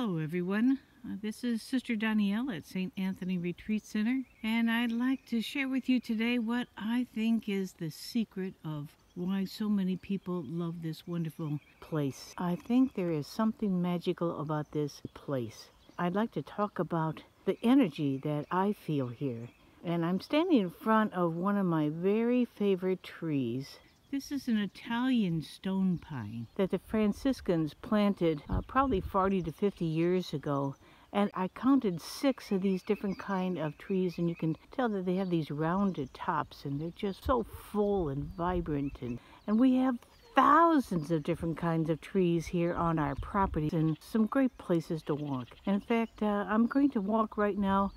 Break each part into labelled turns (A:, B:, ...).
A: Hello everyone, this is Sister Danielle at St. Anthony Retreat Center, and I'd like to share with you today what I think is the secret of why so many people love this wonderful place. I think there is something magical about this place. I'd like to talk about the energy that I feel here, and I'm standing in front of one of my very favorite trees. This is an Italian stone pine that the Franciscans planted probably 40 to 50 years ago. And I counted 6 of these different kind of trees, and you can tell that they have these rounded tops, and they're just so full and vibrant. And we have thousands of different kinds of trees here on our property and some great places to walk. And in fact, I'm going to walk right now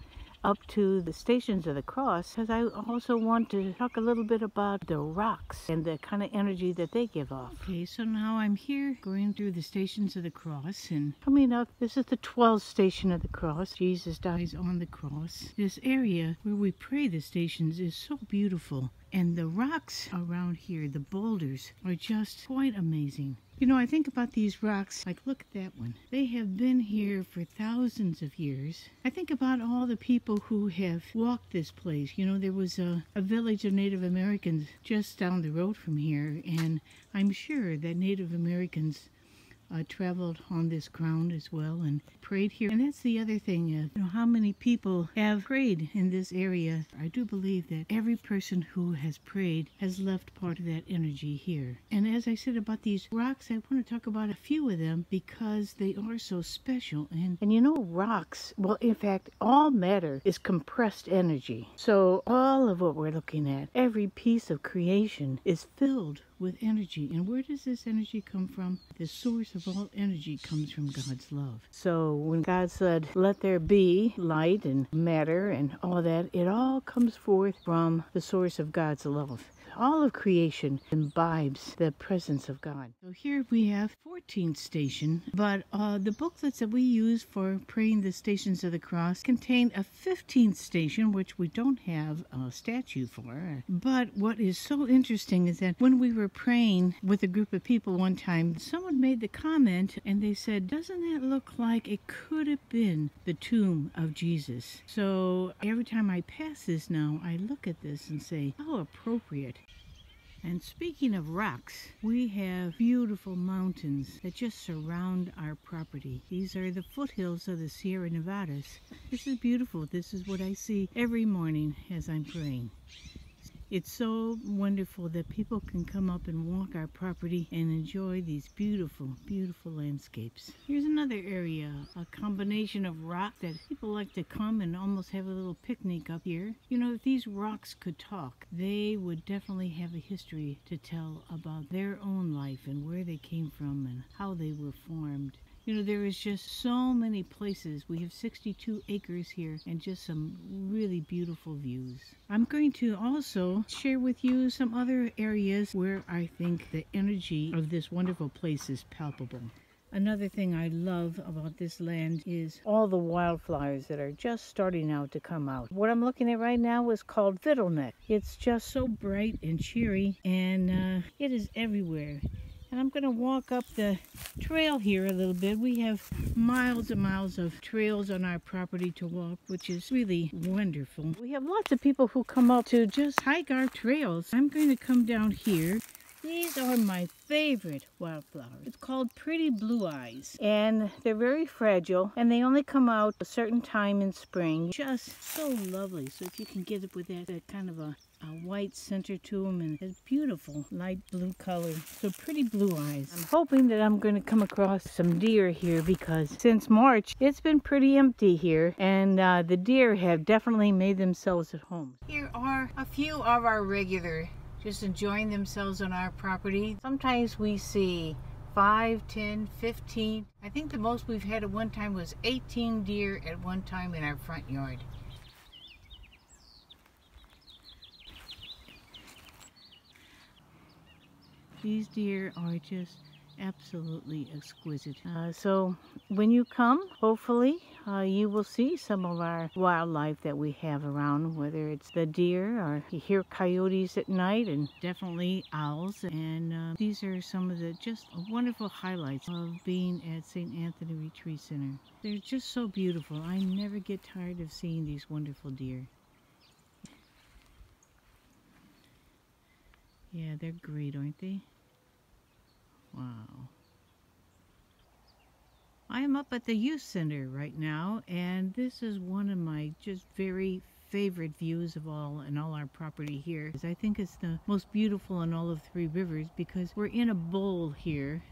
A: up to the Stations of the Cross, because I also want to talk a little bit about the rocks and the kind of energy that they give off. Okay, so now I'm here going through the Stations of the Cross, and coming up, this is the 12th Station of the Cross. Jesus dies on the cross. This area where we pray the stations is so beautiful, and the rocks around here, the boulders, are just quite amazing. You know, I think about these rocks, like look at that one. They have been here for thousands of years. I think about all the people who have walked this place. You know, there was a village of Native Americans just down the road from here, and I'm sure that Native Americans traveled on this ground as well and prayed here. And that's the other thing, you know, how many people have prayed in this area. I do believe that every person who has prayed has left part of that energy here. And as I said about these rocks, I want to talk about a few of them because they are so special. And you know, rocks, well, in fact, all matter is compressed energy. So all of what we're looking at, every piece of creation is filled with energy. And where does this energy come from? The source of all energy comes from God's love. So when God said, let there be light and matter and all that, it all comes forth from the source of God's love. All of creation imbibes the presence of God. So here we have 14th station, but the booklets that we use for praying the Stations of the Cross contain a 15th station, which we don't have a statue for. But what is so interesting is that when we were praying with a group of people one time, someone made the comment and they said, doesn't that look like it could have been the tomb of Jesus? So every time I pass this now, I look at this and say, how appropriate. And speaking of rocks, we have beautiful mountains that just surround our property. These are the foothills of the Sierra Nevadas. This is beautiful. This is what I see every morning as I'm praying. It's so wonderful that people can come up and walk our property and enjoy these beautiful, beautiful landscapes. Here's another area, a combination of rock that people like to come and almost have a little picnic up here. You know, if these rocks could talk, they would definitely have a history to tell about their own life and where they came from and how they were formed. You know, there is just so many places. We have 62 acres here and just some really beautiful views. I'm going to also share with you some other areas where I think the energy of this wonderful place is palpable. Another thing I love about this land is all the wildflowers that are just starting out to come out. What I'm looking at right now is called fiddleneck. It's just so bright and cheery, and it is everywhere. And I'm going to walk up the trail here a little bit. We have miles and miles of trails on our property to walk, which is really wonderful. We have lots of people who come up to just hike our trails. I'm going to come down here. These are my favorite wildflowers. It's called Pretty Blue Eyes, and they're very fragile, and they only come out a certain time in spring. Just so lovely. So if you can get it with that kind of a white center to them and a beautiful light blue color. So Pretty Blue Eyes. I'm hoping that I'm going to come across some deer here because since March it's been pretty empty here, and the deer have definitely made themselves at home. Here are a few of our regular just enjoying themselves on our property. Sometimes we see 5, 10, 15. I think the most we've had at one time was 18 deer at one time in our front yard. These deer are just absolutely exquisite. So when you come, hopefully you will see some of our wildlife that we have around, whether it's the deer or you hear coyotes at night and definitely owls. And these are some of the just wonderful highlights of being at St. Anthony Retreat Center. They're just so beautiful. I never get tired of seeing these wonderful deer. Yeah, they're great, aren't they? Wow. I am up at the youth center right now, and this is one of my just very favorite views of all in all our property here. I think it's the most beautiful in all of Three Rivers because we're in a bowl here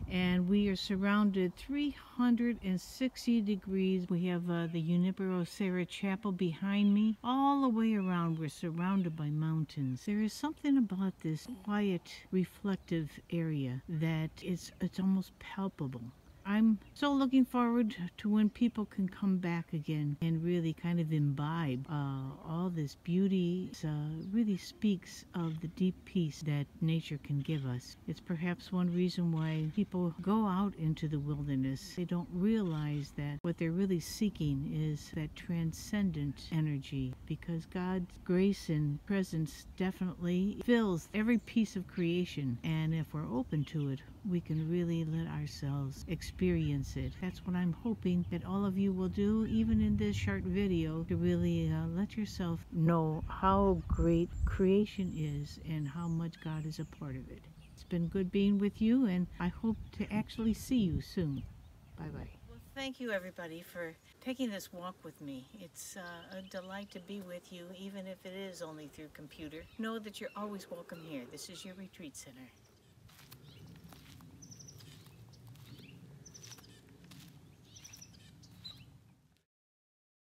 A: and we are surrounded 360 degrees. We have the Junipero Serra Chapel behind me. All the way around we're surrounded by mountains. There is something about this quiet, reflective area that it's almost palpable. I'm so looking forward to when people can come back again and really kind of imbibe all this beauty. It really speaks of the deep peace that nature can give us. It's perhaps one reason why people go out into the wilderness. They don't realize that what they're really seeking is that transcendent energy, because God's grace and presence definitely fills every piece of creation, and if we're open to it, we can really let ourselves experience it. That's what I'm hoping that all of you will do, even in this short video, to really let yourself know how great creation is and how much God is a part of it. It's been good being with you, and I hope to actually see you soon. Bye-bye. Well, thank you everybody for taking this walk with me. It's a delight to be with you, even if it is only through computer. Know that you're always welcome here. This is your retreat center.